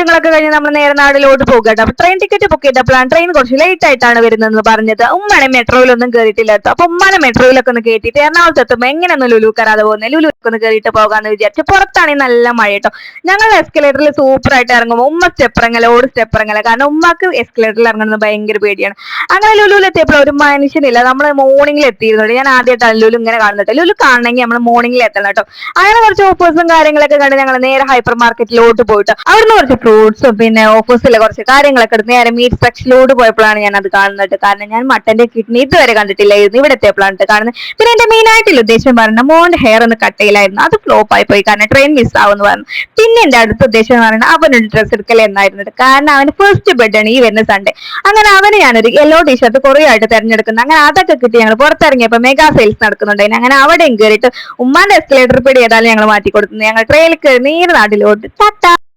ആവശ്യങ്ങളൊക്കെ കഴിഞ്ഞ് നമ്മൾ നേരെ നാട്ടിലോട്ട് പോകട്ടെ. അപ്പൊ ട്രെയിൻ ടിക്കറ്റ് ബുക്ക് ചെയ്തപ്പോഴാണ് ട്രെയിൻ കുറച്ച് ലേറ്റ് ആയിട്ടാണ് വരുന്നതെന്ന് പറഞ്ഞത്. ഉമ്മാനെ മെട്രോയിലൊന്നും കയറിയിട്ടില്ല കേട്ടോ. അപ്പൊ ഉമ്മാനെ മെട്രോയിലൊക്കെ ഒന്ന് കയറ്റിയിട്ട് എറണാകുളത്ത് എത്തുമ്പോൾ എങ്ങനെയൊന്നും ലുലു കയറാതെ പോകുന്നത്, ലുലുക്ക് ഒന്ന് കയറിയിട്ട് പോകാന്ന് വിചാരിച്ചു. പുറത്താണെങ്കിൽ നല്ല മഴ കേട്ടോ. ഞങ്ങൾ എസ്കലേറ്ററിൽ സൂപ്പർ ആയിട്ട് ഇറങ്ങുമ്പോൾ ഉമ്മ സ്റ്റെപ്പ് ഇറങ്ങല, കാരണം ഉമ്മക്ക് എസ്കലേറ്ററിൽ ഇറങ്ങുന്നത് ഭയങ്കര പേടിയാണ്. അങ്ങനെ ലുലുവിൽ എത്തിയപ്പോൾ ഒരു മനുഷ്യനില്ല. നമ്മൾ മോർണിംഗിൽ എത്തിയിരുന്നുണ്ട്. ഞാൻ ആദ്യമായിട്ടാണ് ലുലു ഇങ്ങനെ കാണുന്നത്. ലുലു കാണണമെങ്കിൽ നമ്മൾ മോർണിംഗിൽ എത്തണം കേട്ടോ. അങ്ങനെ കുറച്ച് ഓഫേഴ്സും കാര്യങ്ങളൊക്കെ കണ്ട് ഞങ്ങൾ നേരെ ഹൈപ്പർ മാർക്കറ്റിലോട്ട് പോയിട്ട് അവിടുന്ന് കുറച്ച് ഫ്രൂട്ട്സും പിന്നെ ഓഫേഴ്സിലെ കുറച്ച് കാര്യങ്ങളൊക്കെ എടുത്ത് നേരെ മീറ്റ് സെക്ഷനിലോട്ട് പോയപ്പോഴാണ് ഞാൻ അത് കാണുന്നത്. കാരണം ഞാൻ മട്ടന്റെ കിഡ്നി ഇതുവരെ കണ്ടിട്ടില്ലായിരുന്നു, ഇവിടെ എത്തിയപ്പോഴാണ് കാണുന്നത്. പിന്നെ എന്റെ മെയിൻ ആയിട്ടുള്ള ഉദ്ദേശം പറഞ്ഞാൽ മോന്റെ ഹെയർ ഒന്ന് കട്ട് ചെയ്യലായിരുന്നു. അത് ഫ്ലോപ്പ് ആയി പോയി, കാരണം ട്രെയിൻ മിസ് ആവുമെന്ന് പറഞ്ഞു. പിന്നെ എന്റെ അടുത്ത ഉദ്ദേശം എന്ന് പറഞ്ഞാൽ അവനൊരു ഡ്രസ്സ് എടുക്കൽ എന്നായിരുന്നത്, കാരണം അവന് ഫസ്റ്റ് ബെഡ് ആണ് ഈ വരുന്ന സൺഡേ. അങ്ങനെ അവന് ഞാനൊരു യെല്ലോ ടീഷർട്ട് കുറേ ആയിട്ട് തെരഞ്ഞെടുക്കുന്നത്. അങ്ങനെ അതൊക്കെ കിട്ടി ഞങ്ങൾ പുറത്തിറങ്ങിയപ്പോൾ മെഗാ സെയിൽസ് നടക്കുന്നുണ്ടായിരുന്നു. അങ്ങനെ അവിടെയും കയറിയിട്ട് ഉമ്മാന്റെ എസ്കലേറ്റർ പിടി ഏതായാലും ഞങ്ങൾ മാറ്റി കൊടുത്തു. ഞങ്ങൾ ട്രെയിനിൽ കയറി നേരെ നാട്ടിലോട്ട്. ടാറ്റാ.